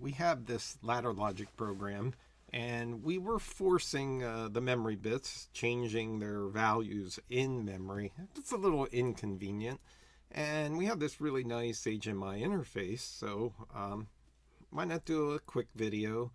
We have this ladder logic program, and we were forcing the memory bits, changing their values in memory. It's a little inconvenient, and we have this really nice HMI interface, so why not do a quick video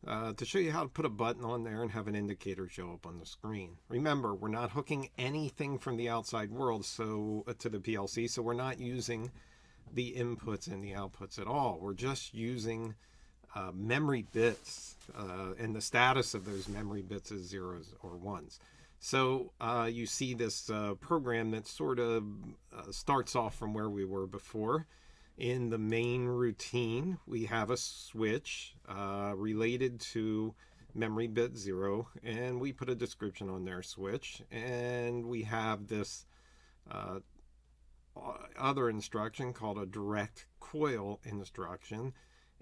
to show you how to put a button on there and have an indicator show up on the screen. Remember, we're not hooking anything from the outside world to the PLC, so we're not using the inputs and the outputs at all. We're just using memory bits, and the status of those memory bits is zeros or ones. So you see this program that sort of starts off from where we were before. In the main routine, we have a switch related to memory bit 0, and we put a description on their switch, and we have this other instruction called a direct coil instruction,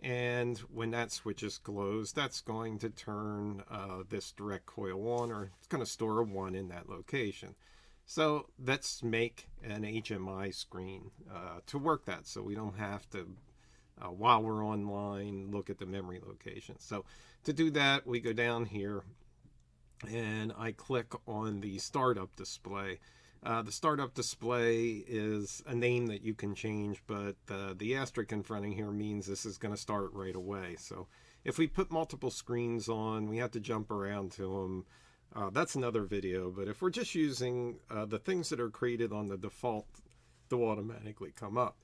and when that switch is closed, that's going to turn this direct coil on, or it's going to store a 1 in that location. So let's make an HMI screen to work that, so we don't have to, while we're online, look at the memory location. So to do that, we go down here and I click on the startup display. The startup display is a name that you can change, but the asterisk in front of here means this is going to start right away. So if we put multiple screens on, we have to jump around to them. That's another video, but if we're just using the things that are created on the default, they'll automatically come up.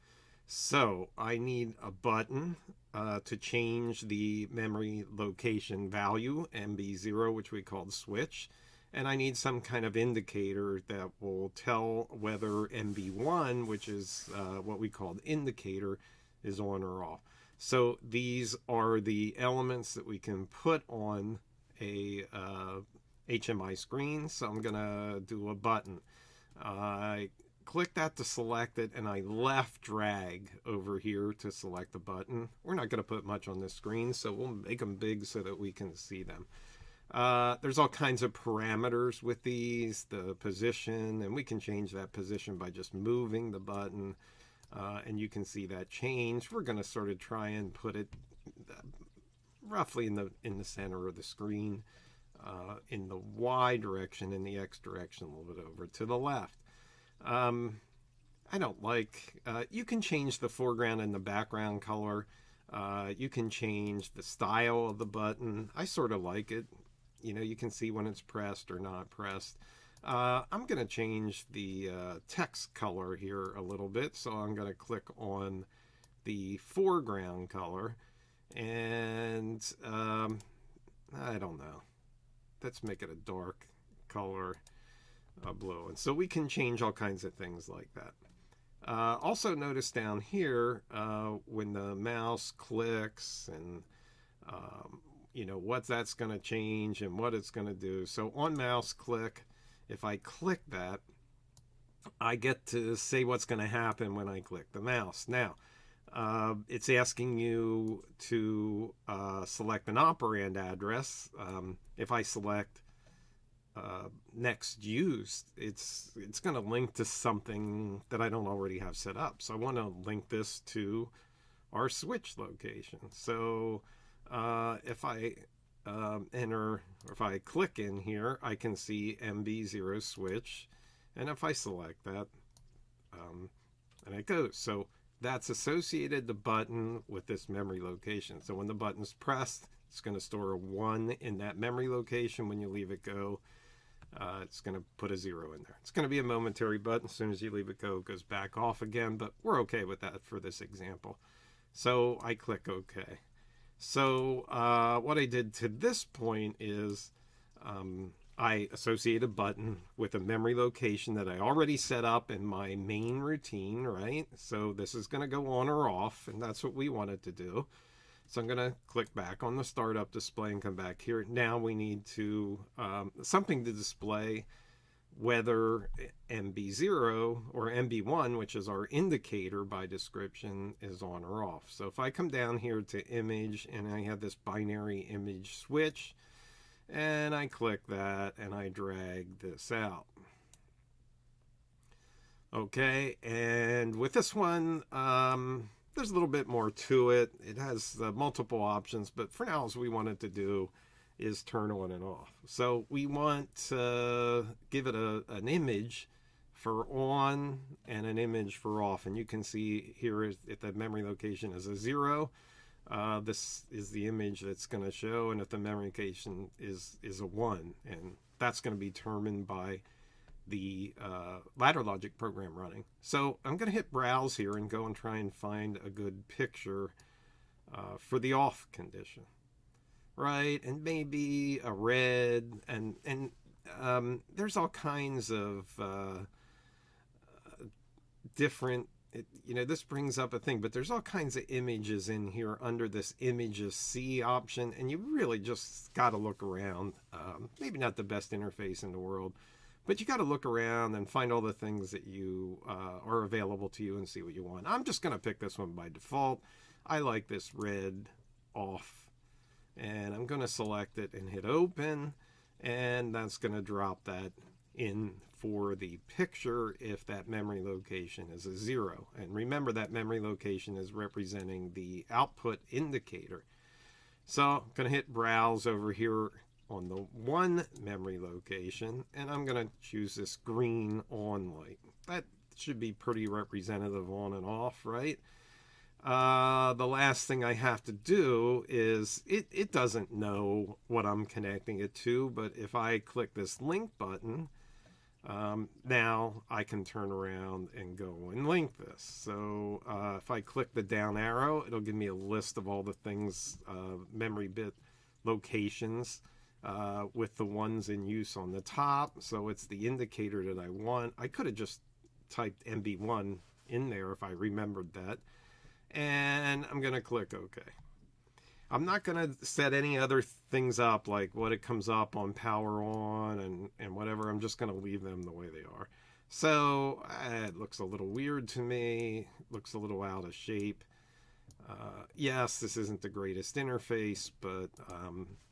So I need a button to change the memory location value, MB0, which we called switch. And I need some kind of indicator that will tell whether MB1, which is what we called indicator, is on or off. So these are the elements that we can put on a HMI screen. So I'm going to do a button. I click that to select it, and I left drag over here to select the button. We're not going to put much on this screen, so we'll make them big so that we can see them. There's all kinds of parameters with these, the position, and we can change that position by just moving the button, and you can see that change. We're going to sort of try and put it roughly in the center of the screen, in the Y direction, in the X direction, a little bit over to the left. I don't like, you can change the foreground and the background color. You can change the style of the button. I sort of like it. You know, you can see when it's pressed or not pressed. I'm going to change the text color here a little bit. So I'm going to click on the foreground color. And I don't know. Let's make it a dark color, blue. And so we can change all kinds of things like that. Also notice down here, when the mouse clicks and you know what that's going to change and what it's going to do. So on mouse click, if I click that, I get to say what's going to happen when I click the mouse. Now, it's asking you to select an operand address. If I select next used, it's going to link to something that I don't already have set up. So I want to link this to our switch location. So if I if I click in here, I can see MB0 switch, and if I select that, and it goes. So that's associated the button with this memory location. So when the button's pressed, it's going to store a 1 in that memory location. When you leave it go, it's going to put a 0 in there. It's going to be a momentary button. As soon as you leave it go, it goes back off again, but we're okay with that for this example. So I click OK. So what I did to this point is I associate a button with a memory location that I already set up in my main routine, right? So this is going to go on or off, and that's what we wanted to do. So I'm going to click back on the startup display and come back here. Now we need to something to display whether MB0 or MB1, which is our indicator by description, is on or off. So if I come down here to image and I have this binary image switch, and I click that and I drag this out. Okay, and with this one, there's a little bit more to it. It has multiple options, but for now, what we wanted to do is turn on and off. So we want to give it an image for on and an image for off. And you can see here if the memory location is a 0, this is the image that's going to show. And if the memory location is a 1, and that's going to be determined by the ladder logic program running. So I'm going to hit browse here and go and try and find a good picture for the off condition. Right, and maybe a red, and there's all kinds of different, this brings up a thing, but there's all kinds of images in here under this images C option, and you really just got to look around. Maybe not the best interface in the world, but you got to look around and find all the things that you are available to you and see what you want. I'm just going to pick this one by default. I like this red off. And I'm going to select it and hit open, and that's going to drop that in for the picture if that memory location is a 0. And remember, that memory location is representing the output indicator. So I'm going to hit browse over here on the 1 memory location, and I'm going to choose this green on light. That should be pretty representative on and off, right? The last thing I have to do is, it doesn't know what I'm connecting it to, but if I click this link button, now I can turn around and go and link this. So if I click the down arrow, it'll give me a list of all the things, memory bit locations, with the ones in use on the top. So it's the indicator that I want. I could have just typed MB1 in there if I remembered that. And I'm going to click OK. I'm not going to set any other things up, like what it comes up on power on and whatever. I'm just going to leave them the way they are. So it looks a little weird to me. Looks a little out of shape. Yes, this isn't the greatest interface, but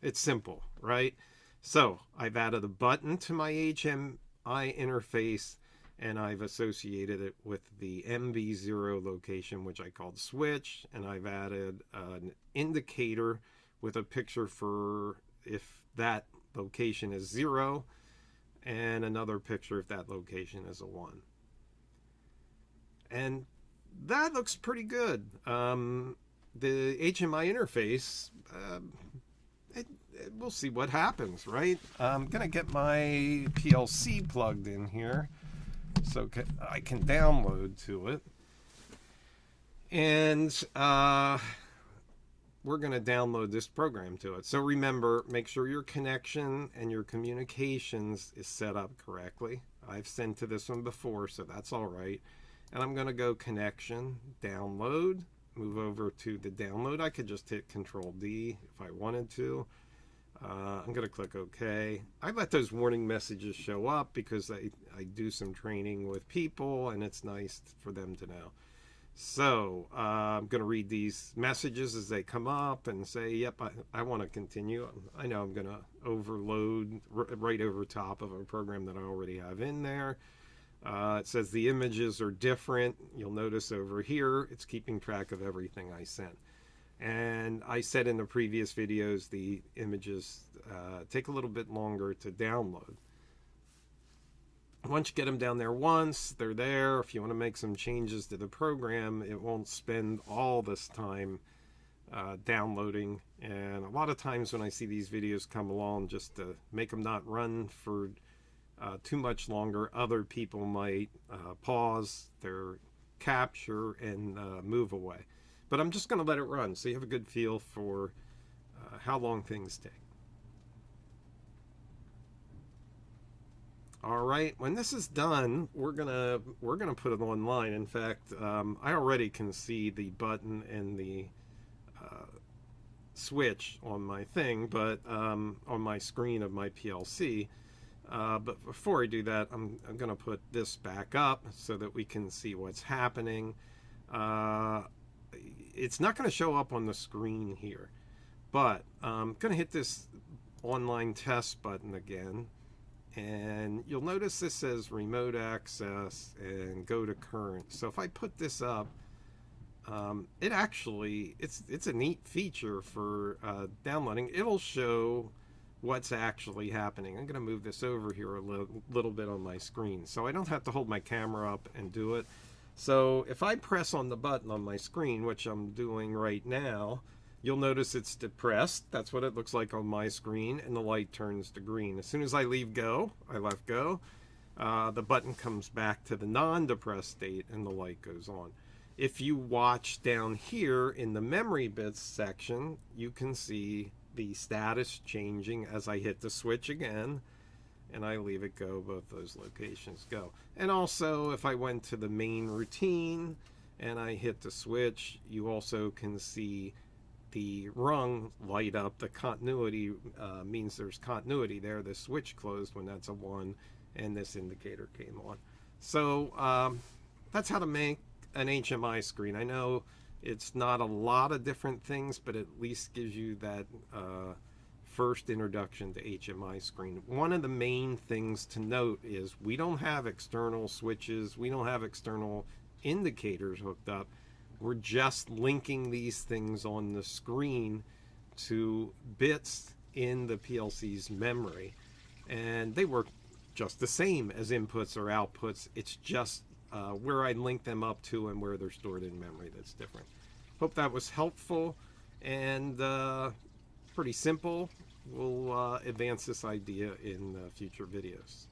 it's simple, right? So I've added a button to my HMI interface, and I've associated it with the MB0 location, which I called switch, and I've added an indicator with a picture for if that location is 0, and another picture if that location is a 1. And that looks pretty good. The HMI interface, we'll see what happens, right? I'm going to get my PLC plugged in here, so I can download to it. And we're going to download this program to it. So remember, make sure your connection and your communications is set up correctly. I've sent to this one before, so that's all right. And I'm going to go connection, download, move over to the download. I could just hit Control D if I wanted to. I'm going to click OK. I let those warning messages show up because I do some training with people, and it's nice for them to know. So I'm going to read these messages as they come up and say, yep, I want to continue. I know I'm going to overload right over top of a program that I already have in there. It says the images are different. You'll notice over here, it's keeping track of everything I sent. And I said in the previous videos, the images take a little bit longer to download. Once you get them down there once, they're there. If you want to make some changes to the program, it won't spend all this time downloading. And a lot of times when I see these videos come along, just to make them not run for too much longer, other people might pause their capture and move away. But I'm just going to let it run so you have a good feel for how long things take. All right, when this is done, we're gonna put it online. In fact, I already can see the button and the switch on my thing, but on my screen of my PLC. But before I do that, I'm gonna put this back up so that we can see what's happening. It's not gonna show up on the screen here, but I'm gonna hit this online test button again. And you'll notice this says remote access and go to current. So if I put this up it actually, it's a neat feature for downloading. It'll show what's actually happening. I'm going to move this over here a little bit on my screen so I don't have to hold my camera up and do it. So if I press on the button on my screen, which I'm doing right now, you'll notice it's depressed. That's what it looks like on my screen, and the light turns to green. As soon as I let go, the button comes back to the non-depressed state and the light goes on. If you watch down here in the memory bits section, you can see the status changing as I hit the switch again and I leave it go. Both those locations go. And also, if I went to the main routine and I hit the switch, you also can see the rung light up. The continuity means there's continuity there. The switch closed when that's a 1 and this indicator came on. So that's how to make an HMI screen. I know it's not a lot of different things, but at least gives you that first introduction to HMI screen. One of the main things to note is we don't have external switches. We don't have external indicators hooked up. We're just linking these things on the screen to bits in the PLC's memory. And they work just the same as inputs or outputs. It's just where I link them up to and where they're stored in memory that's different. Hope that was helpful and pretty simple. We'll advance this idea in future videos.